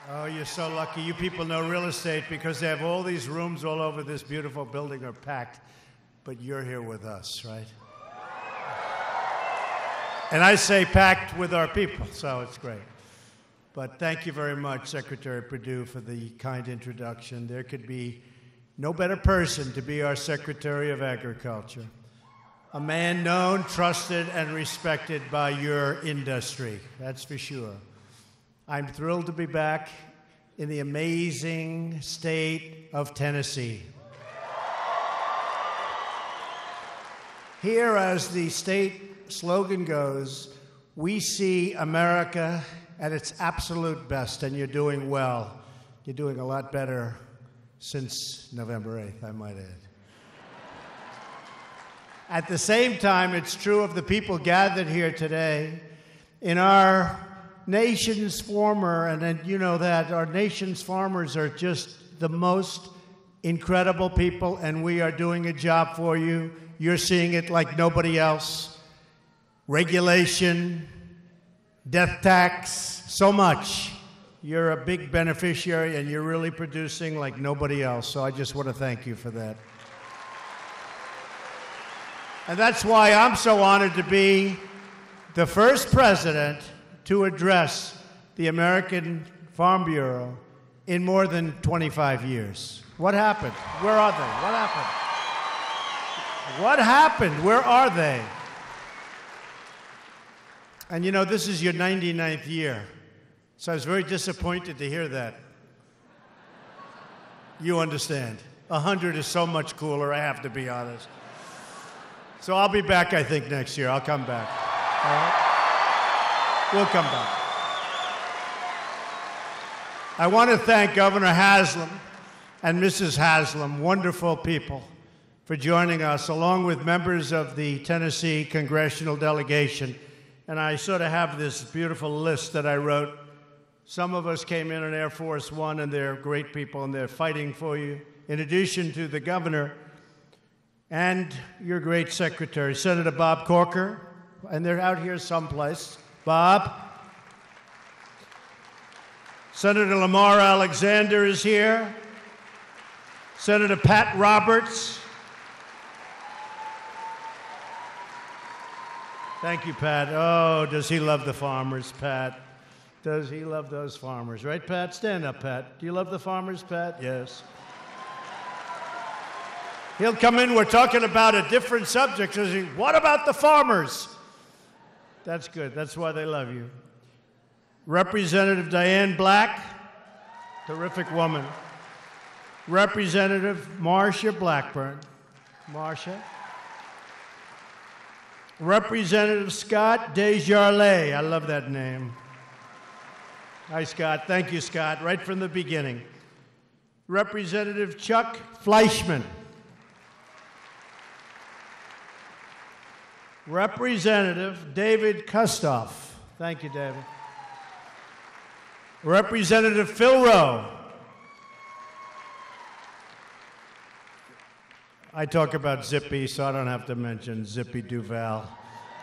Oh, you're so lucky. You people know real estate because they have all these rooms all over this beautiful building are packed. But you're here with us, right? And I say packed with our people, so it's great. But thank you very much, Secretary Perdue, for the kind introduction. There could be no better person to be our Secretary of Agriculture. A man known, trusted, and respected by your industry, that's for sure. I'm thrilled to be back in the amazing state of Tennessee. Here, as the state slogan goes, we see America at its absolute best, and you're doing well. You're doing a lot better since November 8th, I might add. At the same time, it's true of the people gathered here today. In our nation's farmer, and you know that, our nation's farmers are just the most incredible people, and we are doing a job for you. You're seeing it like nobody else. Regulation, death tax, so much. You're a big beneficiary, and you're really producing like nobody else, so I just want to thank you for that. And that's why I'm so honored to be the first president to address the American Farm Bureau in more than 25 years. What happened? Where are they? What happened? What happened? Where are they? And you know, this is your 99th year, so I was very disappointed to hear that. You understand. 100 is so much cooler, I have to be honest. So I'll be back, I think, next year. I'll come back. All right? We'll come back. I want to thank Governor Haslam and Mrs. Haslam, wonderful people, for joining us, along with members of the Tennessee congressional delegation. And I sort of have this beautiful list that I wrote. Some of us came in on Air Force One, and they're great people, and they're fighting for you. In addition to the governor and your great secretary, Senator Bob Corker, and they're out here someplace. Bob. Senator Lamar Alexander is here. Senator Pat Roberts. Thank you, Pat. Oh, does he love the farmers, Pat? Does he love those farmers? Right, Pat? Stand up, Pat. Do you love the farmers, Pat? Yes. He'll come in. We're talking about a different subject. What about the farmers? That's good. That's why they love you. Representative Diane Black, terrific woman. Representative Marsha Blackburn. Marsha. Representative Scott Desjardins. I love that name. Hi, Scott. Thank you, Scott. Right from the beginning. Representative Chuck Fleischman. Representative David Kustoff. Thank you, David. Representative Phil Rowe. I talk about Zippy, so I don't have to mention Zippy Duval.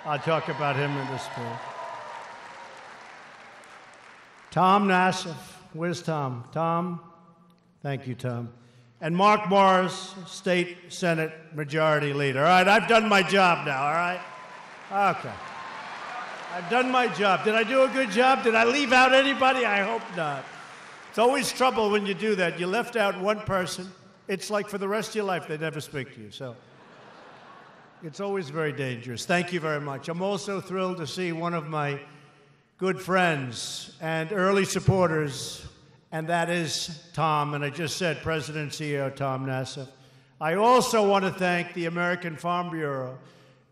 I'll talk about him in this bill. Tom Nassif. Where's Tom? Tom? Thank you, Tom. And Mark Morris, State Senate Majority Leader. All right, I've done my job now, all right? Okay. I've done my job. Did I do a good job? Did I leave out anybody? I hope not. It's always trouble when you do that. You left out one person. It's like for the rest of your life, they never speak to you. So it's always very dangerous. Thank you very much. I'm also thrilled to see one of my good friends and early supporters, and that is Tom. And I just said President and CEO Tom Nassif. I also want to thank the American Farm Bureau.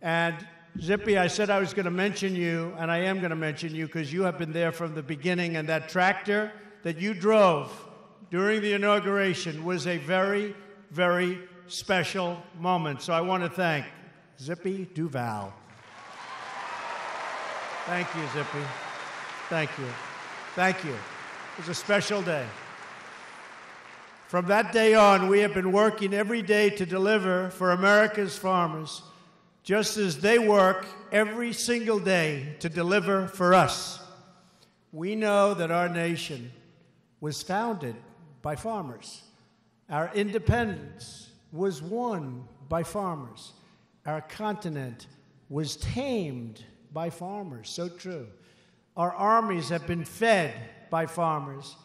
And Zippy, I said I was going to mention you, and I am going to mention you because you have been there from the beginning, and that tractor that you drove during the inauguration was a very, very special moment. So I want to thank Zippy Duval. Thank you, Zippy. Thank you. Thank you. It was a special day. From that day on, we have been working every day to deliver for America's farmers, just as they work every single day to deliver for us. We know that our nation was founded by farmers. Our independence was won by farmers. Our continent was tamed by farmers. So true. Our armies have been fed by farmers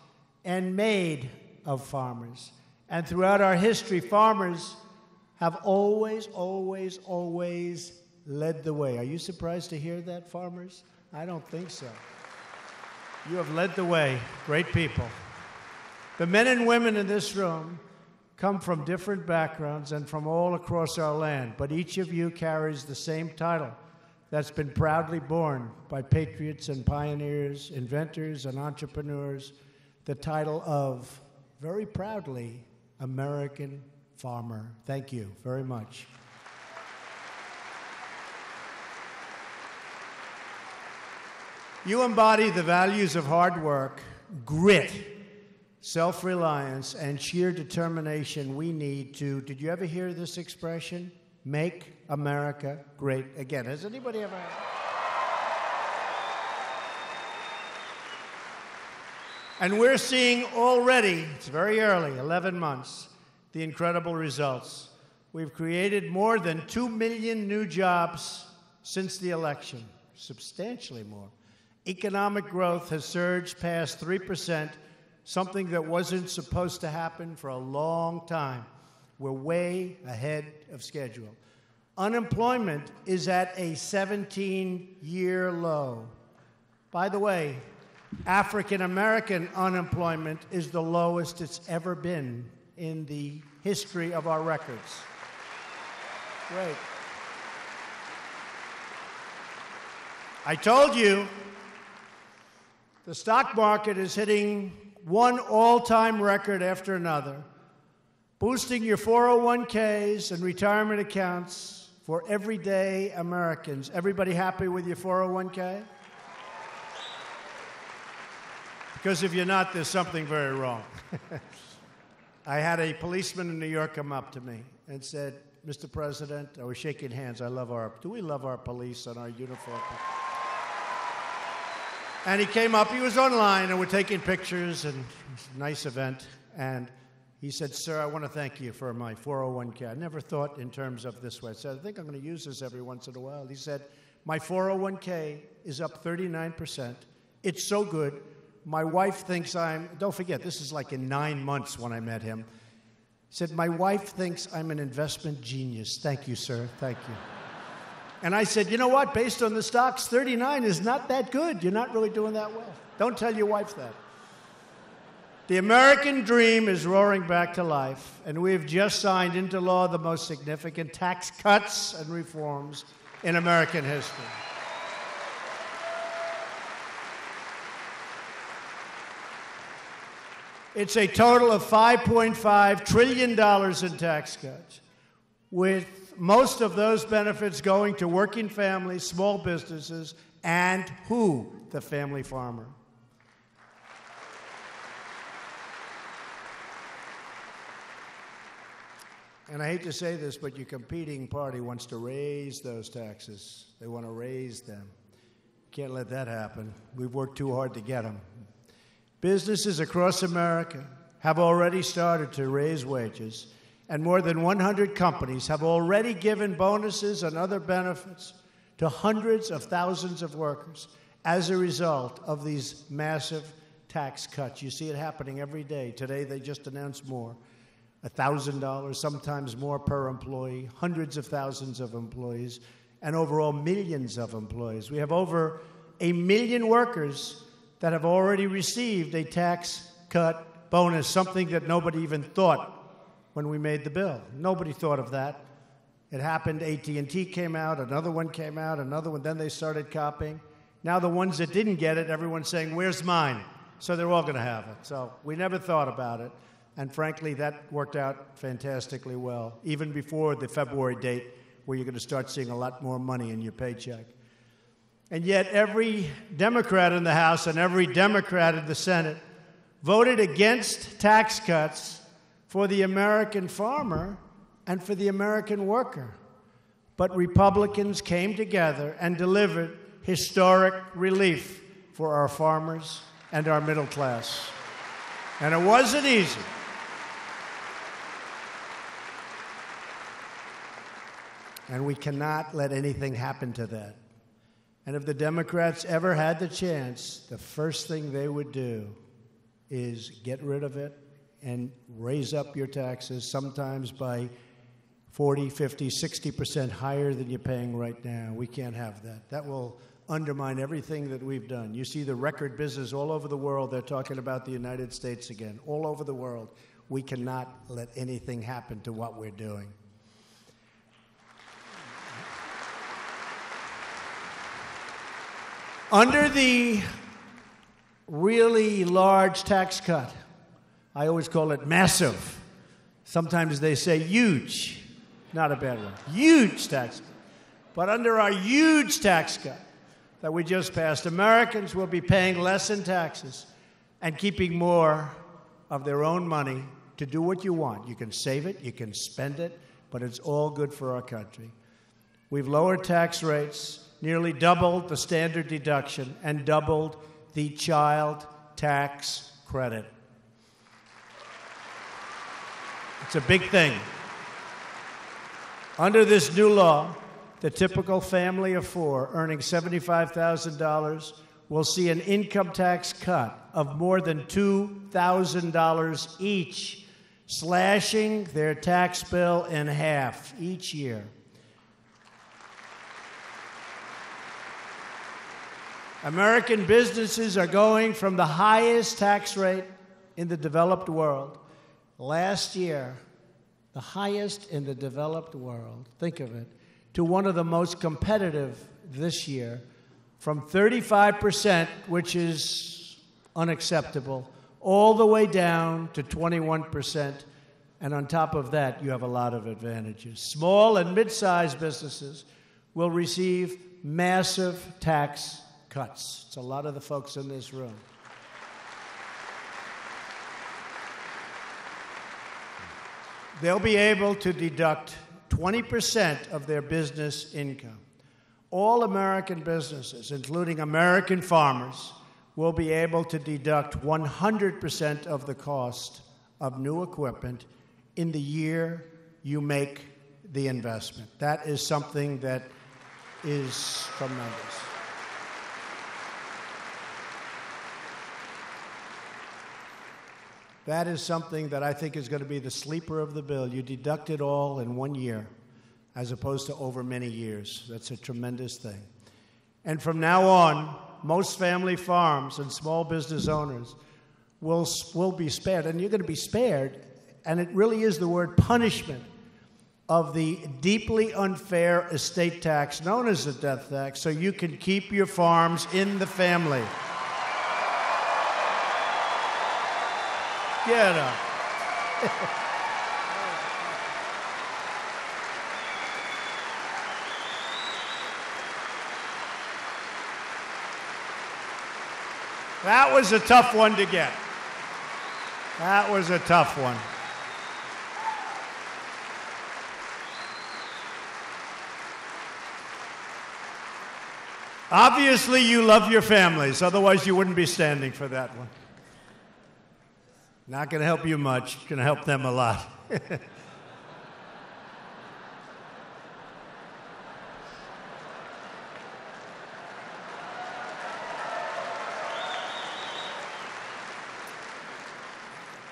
and made of farmers. And throughout our history, farmers have always, always, always led the way. Are you surprised to hear that, farmers? I don't think so. You have led the way, great people. The men and women in this room come from different backgrounds and from all across our land, but each of you carries the same title that's been proudly borne by patriots and pioneers, inventors and entrepreneurs, the title of, very proudly, American Farmer. Thank you very much. You embody the values of hard work, grit, self-reliance, and sheer determination we need to, did you ever hear this expression? Make America great again. Has anybody ever? And we're seeing already, it's very early, 11 months, the incredible results. We've created more than 2 million new jobs since the election, substantially more. Economic growth has surged past 3%, something that wasn't supposed to happen for a long time. We're way ahead of schedule. Unemployment is at a 17-year low. By the way, African-American unemployment is the lowest it's ever been in the history of our records. Great. I told you the stock market is hitting one all-time record after another, boosting your 401ks and retirement accounts for everyday Americans. Everybody happy with your 401k? Because if you're not, there's something very wrong. I had a policeman in New York come up to me and said, Mr. President, I was shaking hands. Do we love our police and our uniform? And he came up, he was online, and we're taking pictures, and it was a nice event. And he said, sir, I want to thank you for my 401k. I never thought in terms of this way. I said, I think I'm going to use this every once in a while. He said, my 401k is up 39%. It's so good. My wife thinks don't forget, this is like in 9 months when I met him. He said, my wife thinks I'm an investment genius. Thank you, sir. Thank you. And I said, you know what? Based on the stocks, 39 is not that good. You're not really doing that well. Don't tell your wife that. The American dream is roaring back to life, and we've just signed into law the most significant tax cuts and reforms in American history. It's a total of $5.5 trillion in tax cuts, with most of those benefits going to working families, small businesses, and who? The family farmer. And I hate to say this, but your competing party wants to raise those taxes. They want to raise them. Can't let that happen. We've worked too hard to get them. Businesses across America have already started to raise wages, and more than 100 companies have already given bonuses and other benefits to hundreds of thousands of workers as a result of these massive tax cuts. You see it happening every day. Today they just announced more. $1,000, sometimes more per employee, hundreds of thousands of employees, and overall millions of employees. We have over 1 million workers that have already received a tax cut bonus, something that nobody even thought when we made the bill. Nobody thought of that. It happened. AT&T came out, another one came out, another one, then they started copying. Now the ones that didn't get it, everyone's saying, where's mine? So they're all going to have it. So we never thought about it. And frankly, that worked out fantastically well, even before the February date where you're going to start seeing a lot more money in your paycheck. And yet every Democrat in the House and every Democrat in the Senate voted against tax cuts for the American farmer and for the American worker. But Republicans came together and delivered historic relief for our farmers and our middle class. And it wasn't easy. And we cannot let anything happen to that. And if the Democrats ever had the chance, the first thing they would do is get rid of it and raise up your taxes, sometimes by 40, 50, 60% higher than you're paying right now. We can't have that. That will undermine everything that we've done. You see the record business all over the world. They're talking about the United States again, all over the world. We cannot let anything happen to what we're doing. Under the really large tax cut, I always call it massive. Sometimes they say huge. Not a bad one. Huge tax cut. But under our huge tax cut that we just passed, Americans will be paying less in taxes and keeping more of their own money to do what you want. You can save it, you can spend it, but it's all good for our country. We've lowered tax rates, nearly doubled the standard deduction, and doubled the child tax credit. It's a big thing. Under this new law, the typical family of four earning $75,000 will see an income tax cut of more than $2,000 each, slashing their tax bill in half each year. American businesses are going from the highest tax rate in the developed world. Last year, the highest in the developed world, think of it, to one of the most competitive this year, from 35%, which is unacceptable, all the way down to 21%. And on top of that, you have a lot of advantages. Small and mid-sized businesses will receive massive tax cuts. It's a lot of the folks in this room. They'll be able to deduct 20% of their business income. All American businesses, including American farmers, will be able to deduct 100% of the cost of new equipment in the year you make the investment. That is something that is tremendous. That is something that I think is going to be the sleeper of the bill. You deduct it all in 1 year, as opposed to over many years. That's a tremendous thing. And from now on, most family farms and small business owners will be spared. And you're going to be spared, and it really is the word punishment, of the deeply unfair estate tax known as the death tax, so you can keep your farms in the family. Get up. That was a tough one to get. That was a tough one. Obviously, you love your families, otherwise you wouldn't be standing for that one. Not going to help you much, going to help them a lot.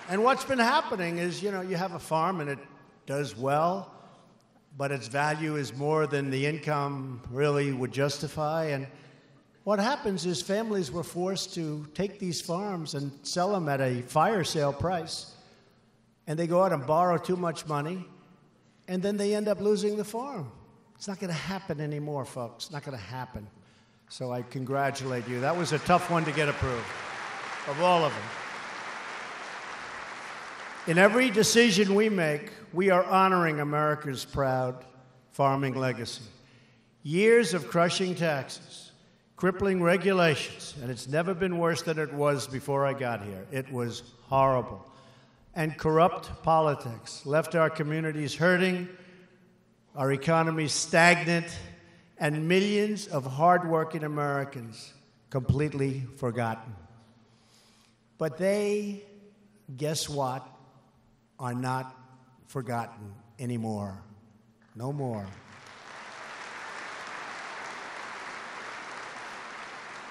And what's been happening is, you have a farm and it does well, but its value is more than the income really would justify. And what happens is families were forced to take these farms and sell them at a fire sale price. And they go out and borrow too much money, and then they end up losing the farm. It's not going to happen anymore, folks. It's not going to happen. So I congratulate you. That was a tough one to get approved, of all of them. In every decision we make, we are honoring America's proud farming legacy. Years of crushing taxes, crippling regulations, and it's never been worse than it was before I got here. It was horrible. And corrupt politics left our communities hurting, our economy stagnant, and millions of hardworking Americans completely forgotten. But they guess what, are not forgotten anymore. No more.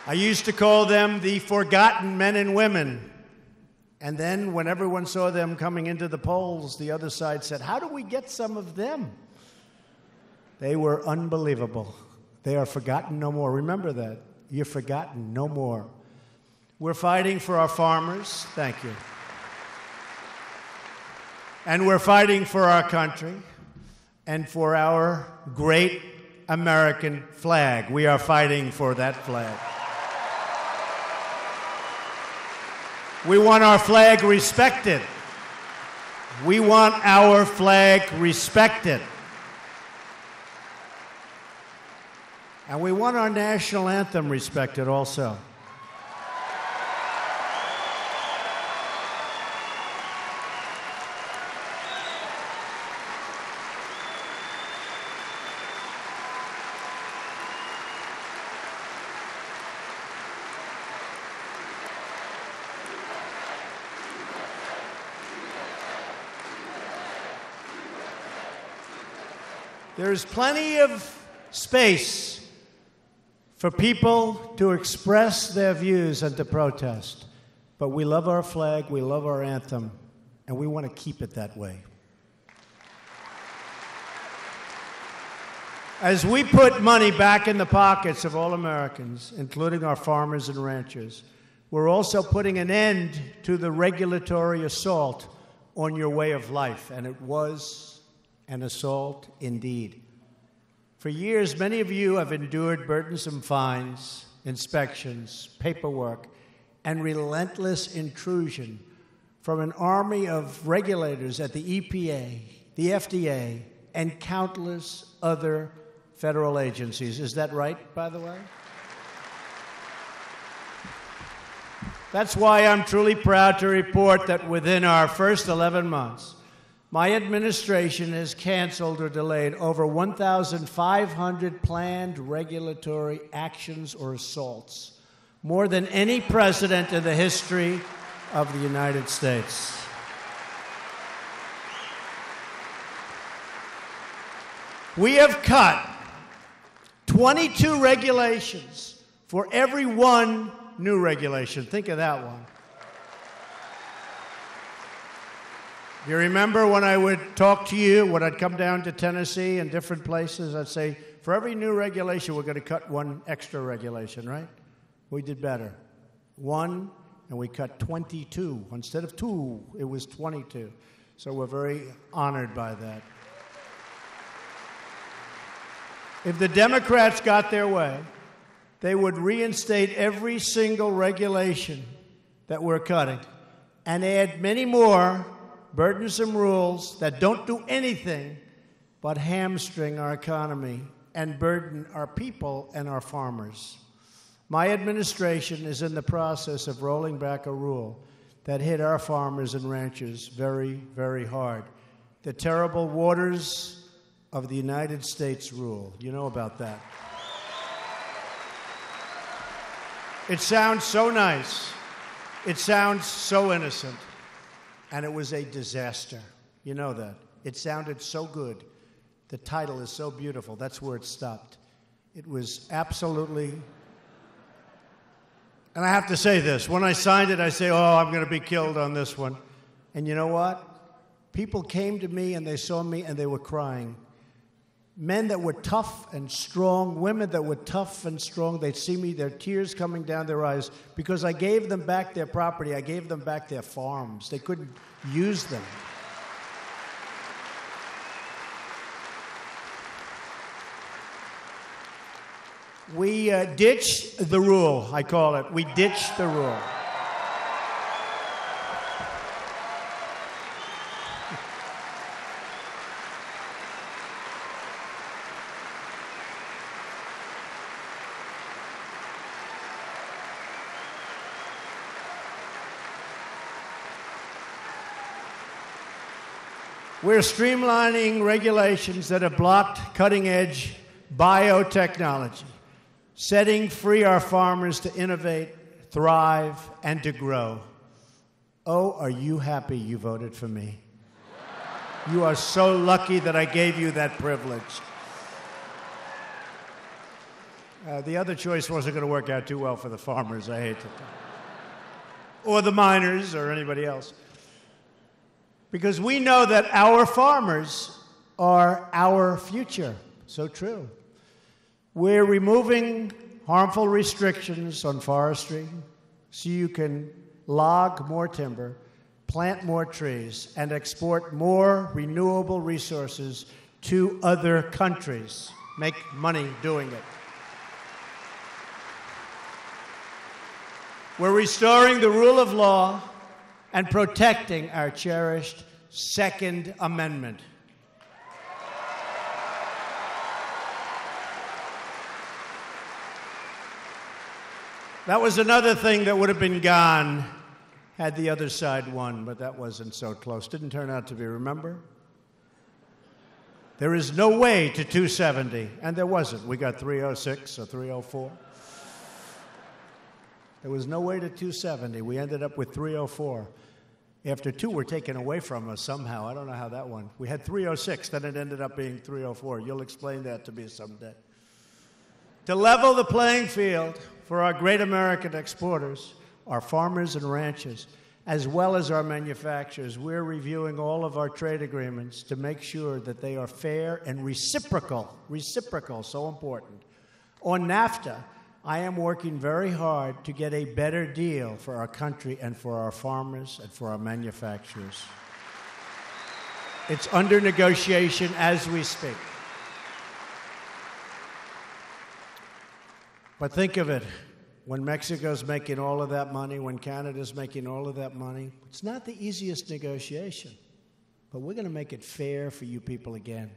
I used to call them the forgotten men and women. And then when everyone saw them coming into the polls, the other side said, how do we get some of them? They were unbelievable. They are forgotten no more. Remember that. You're forgotten no more. We're fighting for our farmers. Thank you. And we're fighting for our country and for our great American flag. We are fighting for that flag. We want our flag respected. We want our flag respected. And we want our national anthem respected also. There's plenty of space for people to express their views and to protest. But we love our flag, we love our anthem, and we want to keep it that way. As we put money back in the pockets of all Americans, including our farmers and ranchers, we're also putting an end to the regulatory assault on your way of life. And it was an assault indeed. For years, many of you have endured burdensome fines, inspections, paperwork, and relentless intrusion from an army of regulators at the EPA, the FDA, and countless other federal agencies. Is that right, by the way? That's why I'm truly proud to report that within our first 11 months, my administration has canceled or delayed over 1,500 planned regulatory actions or assaults, more than any president in the history of the United States. We have cut 22 regulations for every one new regulation. Think of that one. You remember when I would talk to you, when I'd come down to Tennessee and different places, I'd say, for every new regulation, we're going to cut one extra regulation, right? We did better. One, and we cut 22. Instead of 2, it was 22. So we're very honored by that. If the Democrats got their way, they would reinstate every single regulation that we're cutting and add many more burdensome rules that don't do anything but hamstring our economy and burden our people and our farmers. My administration is in the process of rolling back a rule that hit our farmers and ranchers very, very hard. The terrible Waters of the United States rule. You know about that. It sounds so nice. It sounds so innocent. And it was a disaster. You know that. It sounded so good. The title is so beautiful. That's where it stopped. It was absolutely... And I have to say this. When I signed it, I say, oh, I'm going to be killed on this one. And you know what? People came to me and they saw me and they were crying. Men that were tough and strong, women that were tough and strong, they'd see me, their tears coming down their eyes, because I gave them back their property. I gave them back their farms. They couldn't use them. We ditched the rule, I call it. We ditched the rule. We're streamlining regulations that have blocked cutting-edge biotechnology, setting free our farmers to innovate, thrive, and to grow. Oh, are you happy you voted for me? You are so lucky that I gave you that privilege. The other choice wasn't going to work out too well for the farmers, I hate to tell you. Or the miners, or anybody else. Because we know that our farmers are our future. So true. We're removing harmful restrictions on forestry so you can log more timber, plant more trees, and export more renewable resources to other countries. Make money doing it. We're restoring the rule of law and protecting our cherished Second Amendment. That was another thing that would have been gone had the other side won, but that wasn't so close. Didn't turn out to be, remember? There is no way to 270, and there wasn't. We got 306 or 304. There was no way to 270. We ended up with 304. After two were taken away from us somehow. I don't know how that went. We had 306, then it ended up being 304. You'll explain that to me someday. To level the playing field for our great American exporters, our farmers and ranchers, as well as our manufacturers, we're reviewing all of our trade agreements to make sure that they are fair and reciprocal. Reciprocal, so important. On NAFTA, I am working very hard to get a better deal for our country and for our farmers and for our manufacturers. It's under negotiation as we speak. But think of it, when Mexico's making all of that money, when Canada's making all of that money, it's not the easiest negotiation, but we're going to make it fair for you people again.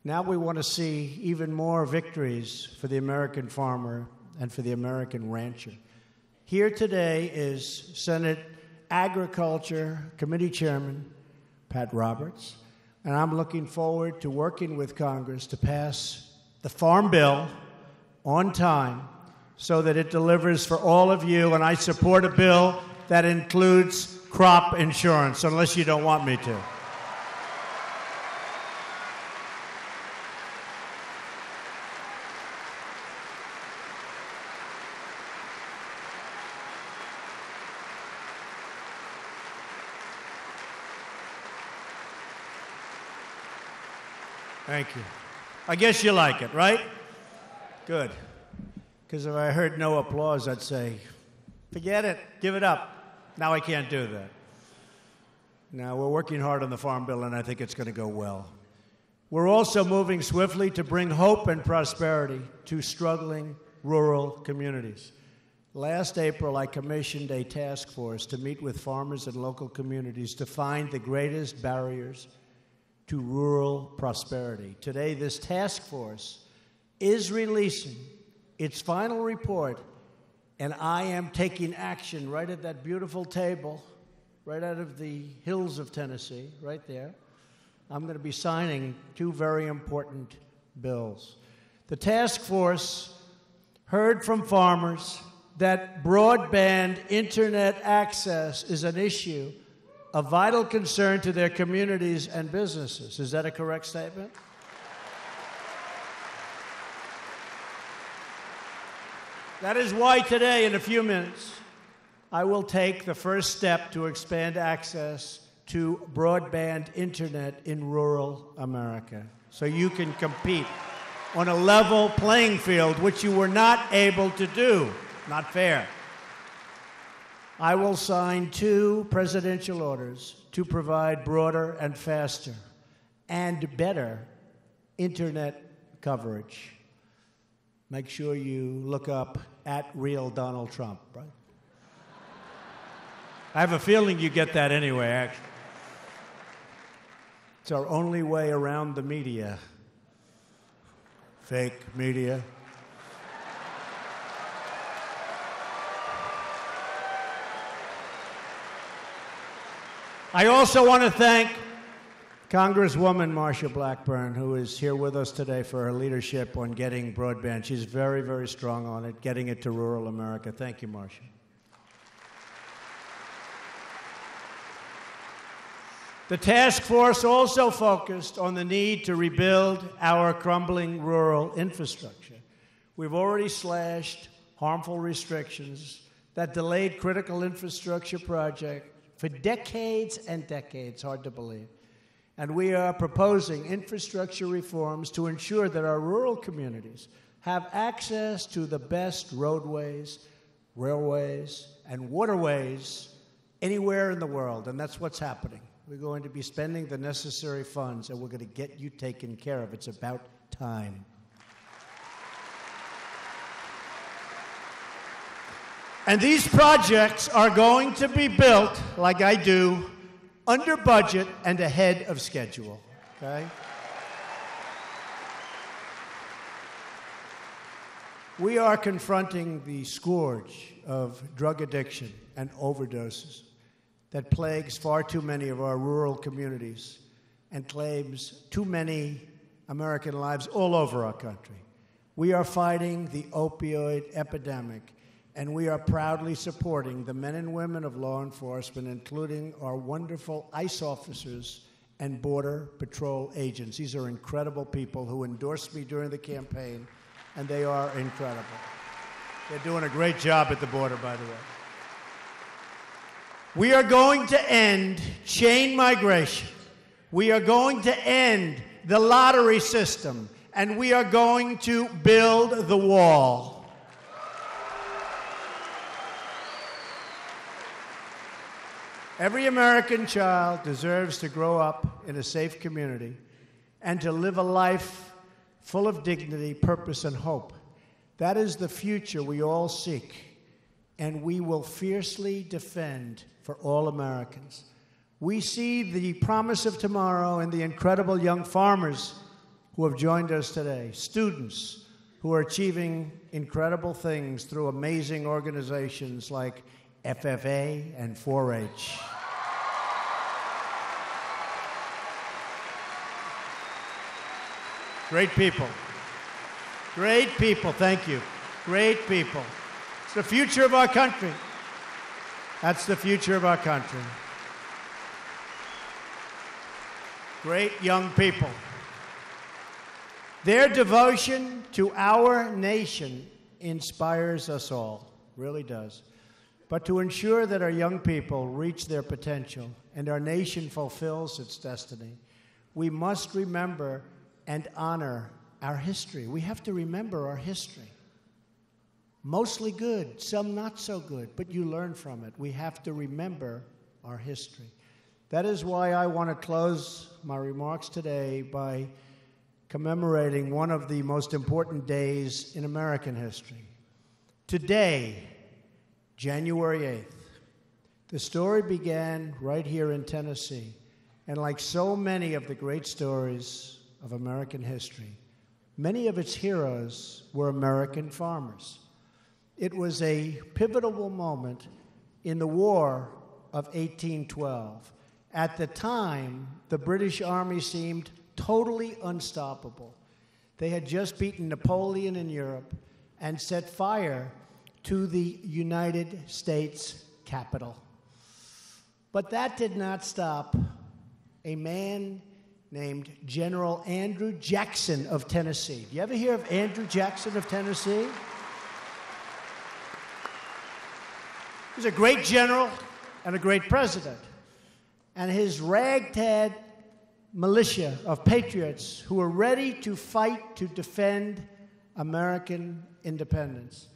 Now we want to see even more victories for the American farmer and for the American rancher. Here today is Senate Agriculture Committee Chairman Pat Roberts, and I'm looking forward to working with Congress to pass the Farm Bill on time so that it delivers for all of you, and I support a bill that includes crop insurance, unless you don't want me to. Thank you. I guess you like it, right? Good. Because if I heard no applause, I'd say, forget it, give it up. Now I can't do that. Now, we're working hard on the Farm Bill, and I think it's going to go well. We're also moving swiftly to bring hope and prosperity to struggling rural communities. Last April, I commissioned a task force to meet with farmers and local communities to find the greatest barriers to rural prosperity. Today, this task force is releasing its final report, and I am taking action right at that beautiful table, right out of the hills of Tennessee, right there. I'm going to be signing two very important bills. The task force heard from farmers that broadband internet access is an issue of vital concern to their communities and businesses. Is that a correct statement? That is why today, in a few minutes, I will take the first step to expand access to broadband internet in rural America, so you can compete on a level playing field, which you were not able to do. Not fair. I will sign two presidential orders to provide broader and faster and better internet coverage. Make sure you look up @real Donald Trump, right? I have a feeling you get that anyway, actually. It's our only way around the media. Fake media. I also want to thank Congresswoman Marsha Blackburn, who is here with us today for her leadership on getting broadband. She's very, very strong on it, getting it to rural America. Thank you, Marsha. The task force also focused on the need to rebuild our crumbling rural infrastructure. We've already slashed harmful restrictions that delayed critical infrastructure projects for decades and decades, hard to believe. And we are proposing infrastructure reforms to ensure that our rural communities have access to the best roadways, railways, and waterways anywhere in the world, and that's what's happening. We're going to be spending the necessary funds, and we're going to get you taken care of. It's about time. And these projects are going to be built, like I do, under budget and ahead of schedule, okay? We are confronting the scourge of drug addiction and overdoses that plagues far too many of our rural communities and claims too many American lives all over our country. We are fighting the opioid epidemic, and we are proudly supporting the men and women of law enforcement, including our wonderful ICE officers and Border Patrol agents. These are incredible people who endorsed me during the campaign, and they are incredible. They're doing a great job at the border, by the way. We are going to end chain migration. We are going to end the lottery system, and we are going to build the wall. Every American child deserves to grow up in a safe community and to live a life full of dignity, purpose, and hope. That is the future we all seek, and we will fiercely defend for all Americans. We see the promise of tomorrow in the incredible young farmers who have joined us today, students who are achieving incredible things through amazing organizations like FFA and 4-H. Great people. Great people, thank you. Great people. It's the future of our country. That's the future of our country. Great young people. Their devotion to our nation inspires us all, really does. But to ensure that our young people reach their potential and our nation fulfills its destiny, we must remember and honor our history. We have to remember our history. Mostly good, some not so good, but you learn from it. We have to remember our history. That is why I want to close my remarks today by commemorating one of the most important days in American history. Today, January 8th, the story began right here in Tennessee, and like so many of the great stories of American history, many of its heroes were American farmers. It was a pivotal moment in the War of 1812. At the time, the British Army seemed totally unstoppable. They had just beaten Napoleon in Europe and set fire to the United States Capitol. But that did not stop a man named General Andrew Jackson of Tennessee. Do you ever hear of Andrew Jackson of Tennessee? He was a great general and a great president. And his ragtag militia of patriots who were ready to fight to defend American independence.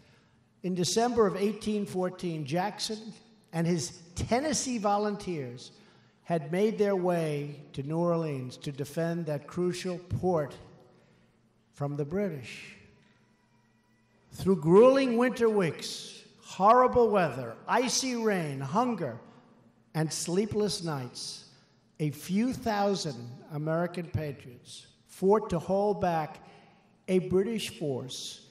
In December of 1814, Jackson and his Tennessee volunteers had made their way to New Orleans to defend that crucial port from the British. Through grueling winter weeks, horrible weather, icy rain, hunger, and sleepless nights, a few thousand American patriots fought to hold back a British force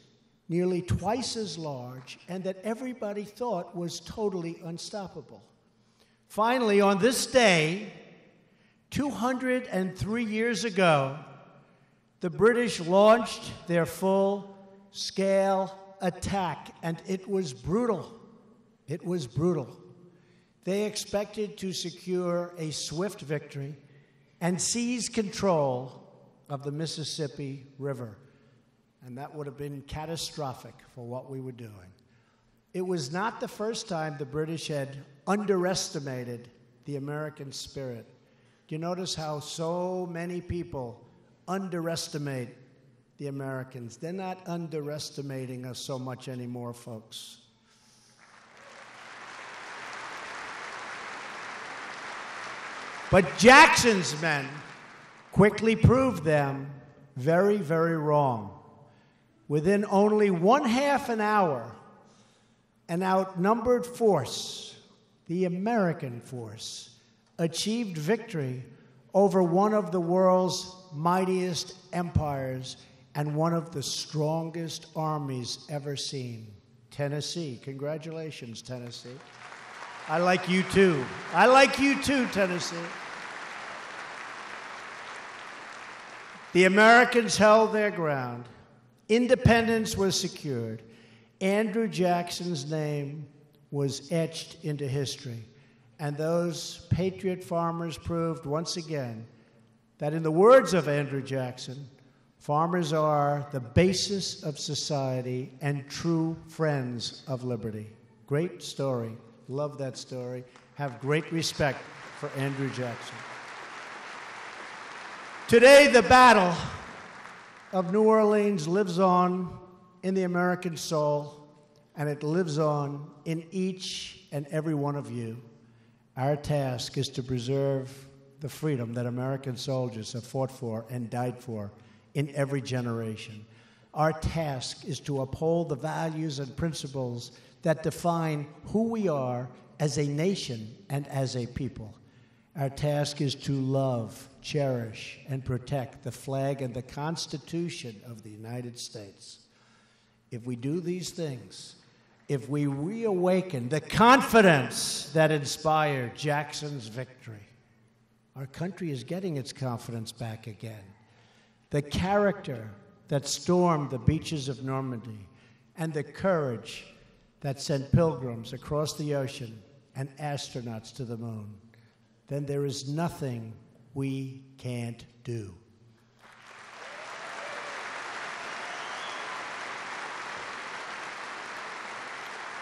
nearly twice as large and that everybody thought was totally unstoppable. Finally, on this day, 203 years ago, the British launched their full-scale attack, and it was brutal. It was brutal. They expected to secure a swift victory and seize control of the Mississippi River. And that would have been catastrophic for what we were doing. It was not the first time the British had underestimated the American spirit. Do you notice how so many people underestimate the Americans? They're not underestimating us so much anymore, folks. But Jackson's men quickly proved them very, very wrong. Within only 1/2 an hour, an outnumbered force, the American force, achieved victory over one of the world's mightiest empires and one of the strongest armies ever seen. Tennessee. Congratulations, Tennessee. I like you too. I like you too, Tennessee. The Americans held their ground. Independence was secured. Andrew Jackson's name was etched into history. And those Patriot Farmers proved once again that, in the words of Andrew Jackson, farmers are the basis of society and true friends of liberty. Great story. Love that story. Have great respect for Andrew Jackson. Today, the battle of New Orleans lives on in the American soul, and it lives on in each and every one of you. Our task is to preserve the freedom that American soldiers have fought for and died for in every generation. Our task is to uphold the values and principles that define who we are as a nation and as a people. Our task is to love, cherish, and protect the flag and the Constitution of the United States. If we do these things, if we reawaken the confidence that inspired Jackson's victory, our country is getting its confidence back again. The character that stormed the beaches of Normandy and the courage that sent pilgrims across the ocean and astronauts to the moon, then there is nothing we can't do.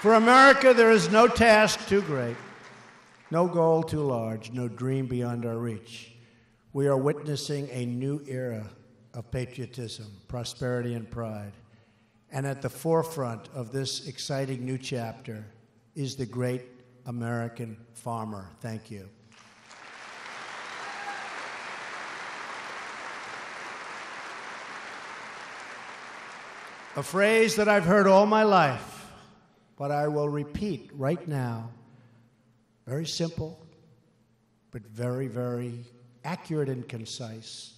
For America, there is no task too great, no goal too large, no dream beyond our reach. We are witnessing a new era of patriotism, prosperity, and pride. And at the forefront of this exciting new chapter is the great American farmer. Thank you. A phrase that I've heard all my life, but I will repeat right now. Very simple, but very, very accurate and concise.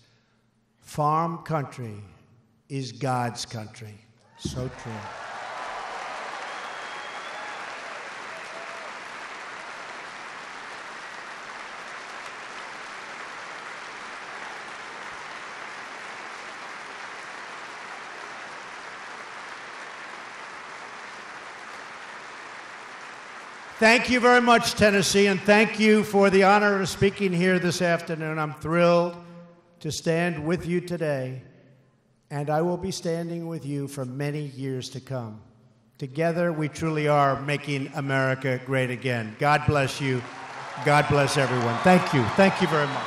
Farm country is God's country. So true. Thank you very much, Tennessee, and thank you for the honor of speaking here this afternoon. I'm thrilled to stand with you today, and I will be standing with you for many years to come. Together, we truly are making America great again. God bless you. God bless everyone. Thank you. Thank you very much.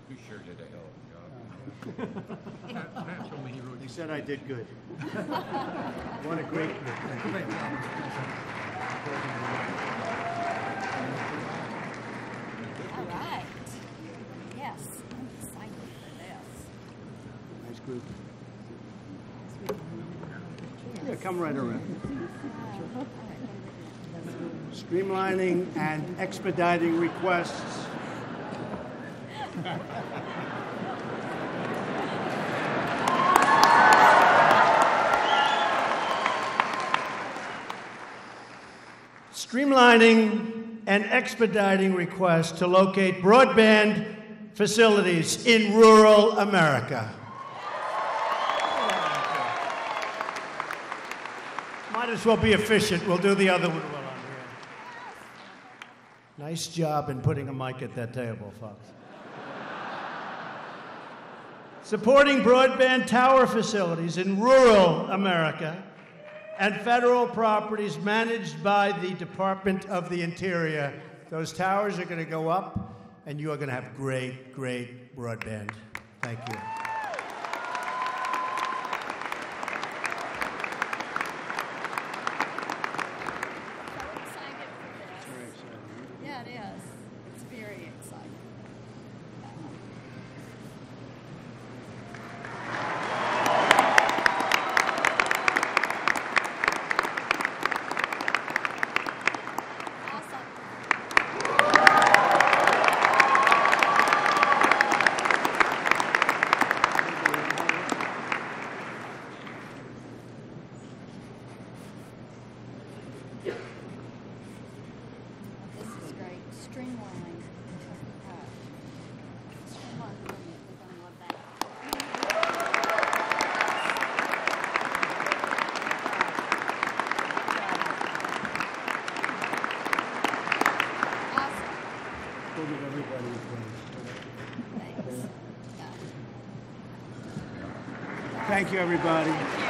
You sure did a hell of a job. They said I did good. What a great group. All right. Yes, I'm excited for this. Nice group. Yeah, come right around. All right. Streamlining and expediting requests. Streamlining and expediting requests to locate broadband facilities in rural America. Might as well be efficient. We'll do the other one while I'm here. Nice job in putting a mic at that table, folks. Supporting broadband tower facilities in rural America and federal properties managed by the Department of the Interior. Those towers are going to go up, and you are going to have great, great broadband. Thank you. Yeah, it is. It's very exciting. Awesome. This is great. Streamline. Streamline. We're going to love that. Awesome. Thanks. Yeah. Thank you, everybody. Thank you.